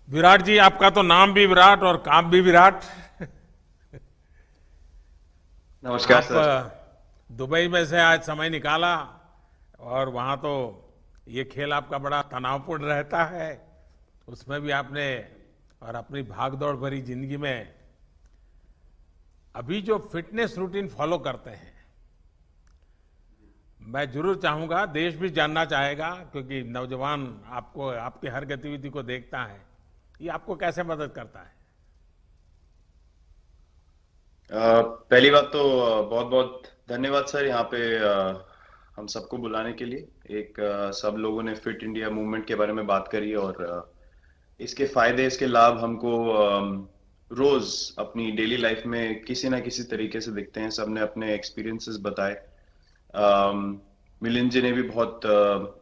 विराट जी, आपका तो नाम भी विराट और काम भी विराट। नमस्कार आप सर। दुबई में से आज समय निकाला और वहाँ तो ये खेल आपका बड़ा तनावपूर्ण रहता है। उसमें भी आपने और अपनी भाग-दौड़ भरी जिंदगी में अभी जो फिटनेस रूटीन फॉलो करते हैं, मैं जरूर चाहूंगा, देश भी जानना चाहेगा, क्योंकि नौजवान आपको आपकी हर गतिविधि को देखता है। ये आपको कैसे मदद करता है? पहली बात तो बहुत बहुत धन्यवाद सर यहाँ पे हम सबको बुलाने के लिए। सब लोगों ने फिट इंडिया मूवमेंट के बारे में बात करी और इसके फायदे इसके लाभ हमको रोज अपनी डेली लाइफ में किसी ना किसी तरीके से दिखते हैं। सबने अपने एक्सपीरियंसेस बताए। मिलिंद जी ने भी बहुत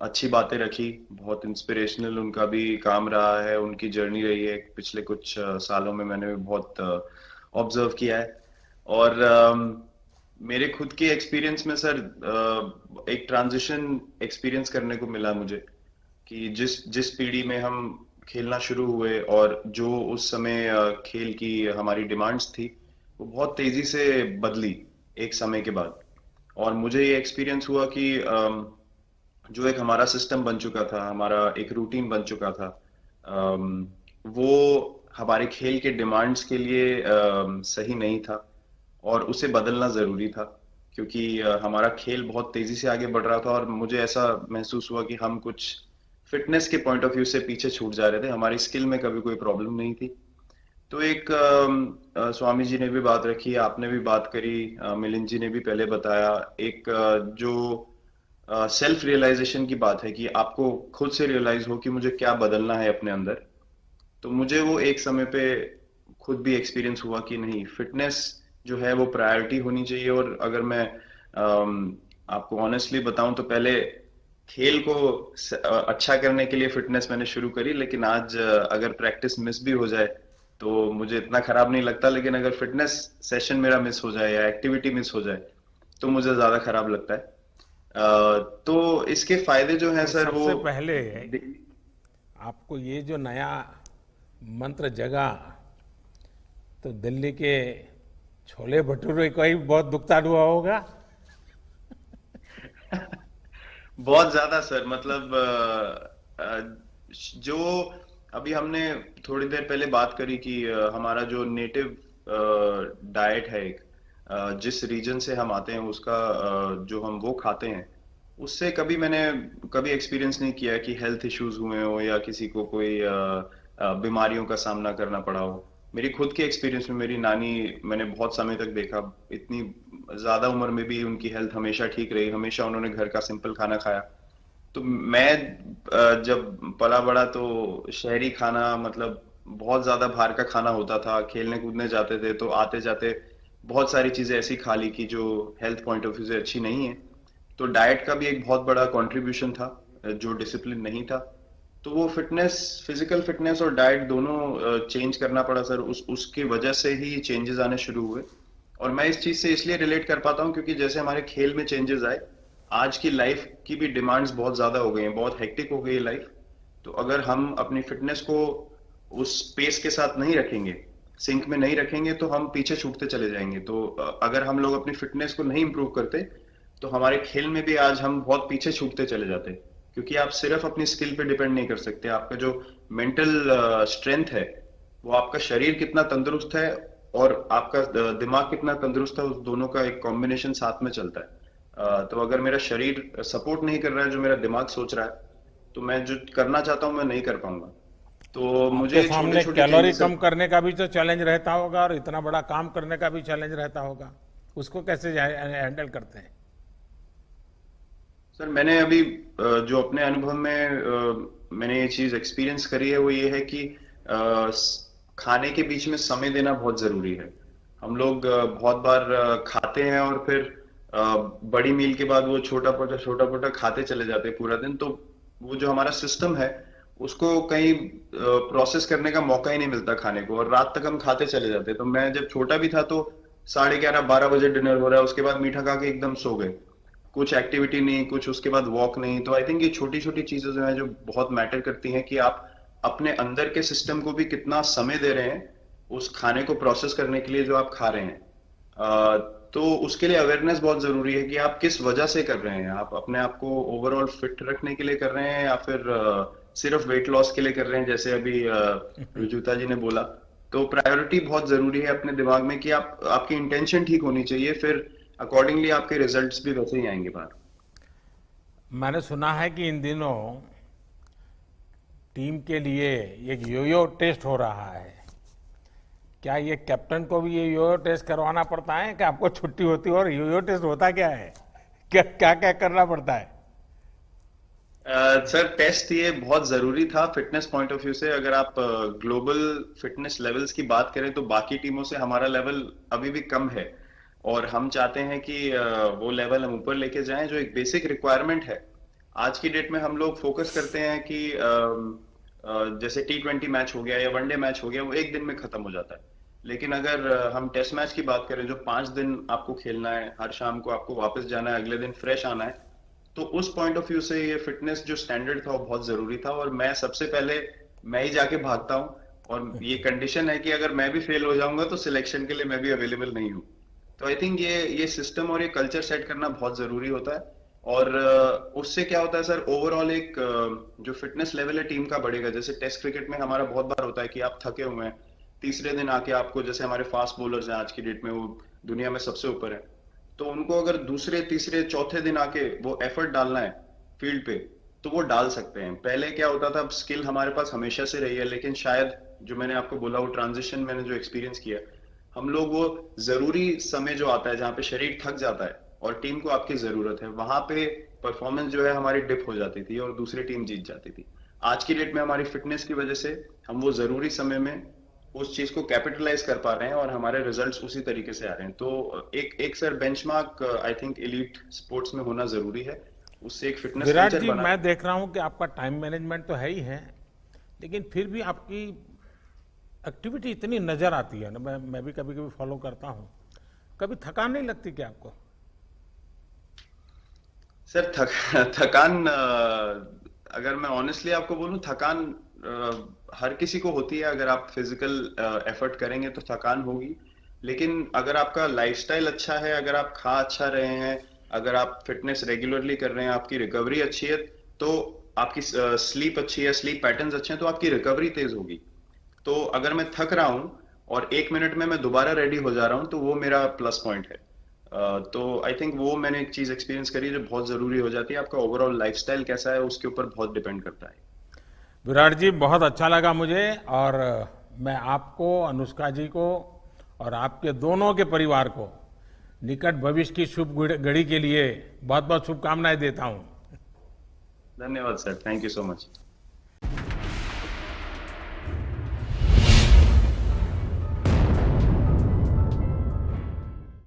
अच्छी बातें रखी। बहुत इंस्पिरेशनल उनका भी काम रहा है, उनकी जर्नी रही है पिछले कुछ सालों में। मैंने भी बहुत ऑब्जर्व किया है। और मेरे खुद के एक्सपीरियंस में सर एक ट्रांजिशन एक्सपीरियंस करने को मिला मुझे कि जिस जिस पीढ़ी में हम खेलना शुरू हुए और जो उस समय खेल की हमारी डिमांड्स थी, वो बहुत तेजी से बदली एक समय के बाद। और मुझे ये एक्सपीरियंस हुआ कि जो एक हमारा सिस्टम बन चुका था, हमारा एक रूटीन बन चुका था, वो हमारे खेल के डिमांड्स के लिए सही नहीं था और उसे बदलना जरूरी था। क्योंकि हमारा खेल बहुत तेजी से आगे बढ़ रहा था और मुझे ऐसा महसूस हुआ कि हम कुछ फिटनेस के पॉइंट ऑफ व्यू से पीछे छूट जा रहे थे। हमारी स्किल में कभी कोई प्रॉब्लम नहीं थी। तो स्वामी जी ने भी बात रखी, आपने भी बात करी, मिलिंद जी ने भी पहले बताया। जो सेल्फ रियलाइजेशन की बात है कि आपको खुद से रियलाइज हो कि मुझे क्या बदलना है अपने अंदर। तो मुझे वो एक समय पे खुद भी एक्सपीरियंस हुआ कि नहीं, फिटनेस जो है वो प्रायोरिटी होनी चाहिए। और अगर मैं आपको ऑनेस्टली बताऊं तो पहले खेल को अच्छा करने के लिए फिटनेस मैंने शुरू करी, लेकिन आज अगर प्रैक्टिस मिस भी हो जाए तो मुझे इतना खराब नहीं लगता। लेकिन अगर फिटनेस सेशन मेरा मिस हो जाए या एक्टिविटी मिस हो जाए तो मुझे ज्यादा खराब लगता है। तो इसके फायदे जो हैं तो सर वो सबसे पहले आपको ये जो नया मंत्र जगा, तो दिल्ली के छोले भटूरे का ही बहुत दुखता हुआ होगा। बहुत ज्यादा सर। मतलब जो अभी हमने थोड़ी देर पहले बात करी कि हमारा जो नेटिव डाइट है, जिस रीजन से हम आते हैं उसका जो हम वो खाते हैं, उससे मैंने कभी एक्सपीरियंस नहीं किया कि हेल्थ इश्यूज हुए हो या किसी को कोई बीमारियों का सामना करना पड़ा हो। मेरी खुद के एक्सपीरियंस में मेरी नानी, मैंने बहुत समय तक देखा, इतनी ज्यादा उम्र में भी उनकी हेल्थ हमेशा ठीक रही। हमेशा उन्होंने घर का सिंपल खाना खाया। तो मैं जब पला बड़ा तो शहरी खाना, मतलब बहुत ज्यादा बाहर का खाना होता था। खेलने कूदने जाते थे तो आते जाते बहुत सारी चीजें ऐसी खा ली कि जो हेल्थ पॉइंट ऑफ व्यू से अच्छी नहीं है। तो डाइट का भी एक बहुत बड़ा कंट्रीब्यूशन था, जो डिसिप्लिन नहीं था। तो वो फिटनेस, फिजिकल फिटनेस और डाइट दोनों चेंज करना पड़ा सर। उसकी वजह से ही चेंजेस आने शुरू हुए। और मैं इस चीज से इसलिए रिलेट कर पाता हूँ क्योंकि जैसे हमारे खेल में चेंजेस आए, आज की लाइफ की भी डिमांड्स बहुत ज्यादा हो गई हैं, बहुत हेक्टिक हो गई है लाइफ। तो अगर हम अपनी फिटनेस को उस पेस के साथ नहीं रखेंगे, सिंक में नहीं रखेंगे, तो हम पीछे छूटते चले जाएंगे। तो अगर हम लोग अपनी फिटनेस को नहीं इंप्रूव करते तो हमारे खेल में भी आज हम बहुत पीछे छूटते चले जाते। क्योंकि आप सिर्फ अपनी स्किल पे डिपेंड नहीं कर सकते। आपका जो मेंटल स्ट्रेंथ है, वो आपका शरीर कितना तंदुरुस्त है और आपका दिमाग कितना तंदुरुस्त है, उस दोनों का एक कॉम्बिनेशन साथ में चलता है। तो अगर मेरा शरीर सपोर्ट नहीं कर रहा है जो मेरा दिमाग सोच रहा है, तो मैं जो करना चाहता हूँ मैं नहीं कर पाऊंगा। तो आपके मुझे छोटे सामने छोटे कैलोरी चेंजेस। कम करने का भी तो चैलेंज रहता होगा और इतना बड़ा काम करने का भी चैलेंज रहता होगा। उसको कैसे हैंडल करते हैं? सर मैंने अभी जो अपने अनुभव में मैंने ये चीज एक्सपीरियंस करी है वो ये है कि खाने के बीच में समय देना बहुत जरूरी है। हम लोग बहुत बार खाते हैं और फिर बड़ी मील के बाद वो छोटा पोटा खाते चले जाते हैं पूरा दिन। तो वो जो हमारा सिस्टम है, उसको कहीं प्रोसेस करने का मौका ही नहीं मिलता खाने को, और रात तक हम खाते चले जाते हैं। तो मैं जब छोटा भी था तो 11:30 12 बजे डिनर हो रहा है, उसके बाद मीठा खा के एकदम सो गए। कुछ एक्टिविटी नहीं, कुछ उसके बाद वॉक नहीं। तो आई थिंक ये छोटी छोटी चीजें जो है जो बहुत मैटर करती हैं कि आप अपने अंदर के सिस्टम को भी कितना समय दे रहे हैं उस खाने को प्रोसेस करने के लिए जो आप खा रहे हैं। तो उसके लिए अवेयरनेस बहुत जरूरी है कि आप किस वजह से कर रहे हैं। आप अपने आप को ओवरऑल फिट रखने के लिए कर रहे हैं या फिर सिर्फ वेट लॉस के लिए कर रहे हैं, जैसे अभी रुजुता जी ने बोला। तो प्रायोरिटी बहुत जरूरी है अपने दिमाग में कि आप आपकी इंटेंशन ठीक होनी चाहिए, फिर अकॉर्डिंगली आपके रिजल्ट्स भी वैसे ही आएंगे बाहर। मैंने सुना है कि इन दिनों टीम के लिए एक योयो टेस्ट हो रहा है। क्या ये कैप्टन को भी ये योयो टेस्ट करवाना पड़ता है कि आपको छुट्टी होती है? और योयो टेस्ट होता क्या है, क्या क्या क्या करना पड़ता है? सर, टेस्ट ये बहुत जरूरी था फिटनेस पॉइंट ऑफ व्यू से। अगर आप ग्लोबल फिटनेस लेवल्स की बात करें तो बाकी टीमों से हमारा लेवल अभी भी कम है, और हम चाहते हैं कि वो लेवल हम ऊपर लेके जाएं, जो एक बेसिक रिक्वायरमेंट है। आज की डेट में हम लोग फोकस करते हैं कि जैसे T20 मैच हो गया या वनडे मैच हो गया, वो एक दिन में खत्म हो जाता है। लेकिन अगर हम टेस्ट मैच की बात करें जो 5 दिन आपको खेलना है, हर शाम को आपको वापस जाना है, अगले दिन फ्रेश आना है, तो उस पॉइंट ऑफ व्यू से ये फिटनेस जो स्टैंडर्ड था वो बहुत जरूरी था। और मैं सबसे पहले मैं ही जाके भागता हूँ, और ये कंडीशन है कि अगर मैं भी फेल हो जाऊंगा तो सिलेक्शन के लिए मैं भी अवेलेबल नहीं हूँ। तो आई थिंक ये सिस्टम और ये कल्चर सेट करना बहुत जरूरी होता है। और उससे क्या होता है सर, ओवरऑल एक जो फिटनेस लेवल है टीम का बढ़ेगा। जैसे टेस्ट क्रिकेट में हमारा बहुत बार होता है कि आप थके हुए हैं, तीसरे दिन आके आपको, जैसे हमारे फास्ट बॉलर्स हैं आज की डेट में, वो दुनिया में सबसे ऊपर है, तो उनको अगर दूसरे तीसरे चौथे दिन आके वो एफर्ट डालना है फील्ड पे, तो वो डाल सकते हैं। पहले क्या होता था, स्किल हमारे पास हमेशा से रही है, लेकिन शायद जो मैंने आपको बोला वो ट्रांजिशन मैंने जो एक्सपीरियंस किया, हम लोग वो जरूरी समय जो आता है जहाँ पे शरीर थक जाता है और टीम को आपकी जरूरत है, वहां पे परफॉर्मेंस जो है हमारी डिप हो जाती थी और दूसरी टीम जीत जाती थी। आज की डेट में हमारी फिटनेस की वजह से हम वो जरूरी समय में उस चीज को कैपिटलाइज कर पा रहे हैं और हमारे रिजल्ट्स उसी तरीके से आ रहे हैं। तो एक एक sir benchmark I think elite sports में होना जरूरी है, उससे एक फिटनेस विराट कल्चर जी, बना। मैं देख रहा हूं कि आपका टाइम मैनेजमेंट तो है ही है, लेकिन फिर भी आपकी एक्टिविटी इतनी नजर आती है ना, मैं भी कभी कभी फॉलो करता हूं। कभी थकान नहीं लगती क्या आपको? सर, थकान अगर मैं ऑनेस्टली आपको बोलूं, थकान हर किसी को होती है। अगर आप फिजिकल एफर्ट करेंगे तो थकान होगी, लेकिन अगर आपका लाइफस्टाइल अच्छा है, अगर आप खा अच्छा रहे हैं, अगर आप फिटनेस रेगुलरली कर रहे हैं, आपकी रिकवरी अच्छी है, तो आपकी स्लीप अच्छी है, स्लीप पैटर्न्स अच्छे हैं, तो आपकी रिकवरी तेज होगी। तो अगर मैं थक रहा हूं और 1 मिनट में मैं दोबारा रेडी हो जा रहा हूं, तो वो मेरा प्लस पॉइंट है। तो आई थिंक वो मैंने एक चीज एक्सपीरियंस करी है जो बहुत जरूरी हो जाती है। आपका ओवरऑल लाइफस्टाइल कैसा है उसके ऊपर बहुत डिपेंड करता है। विराट जी, बहुत अच्छा लगा मुझे, और मैं आपको, अनुष्का जी को और आपके दोनों के परिवार को निकट भविष्य की शुभ घड़ी के लिए बहुत बहुत शुभकामनाएं देता हूं। धन्यवाद sir, thank you so much.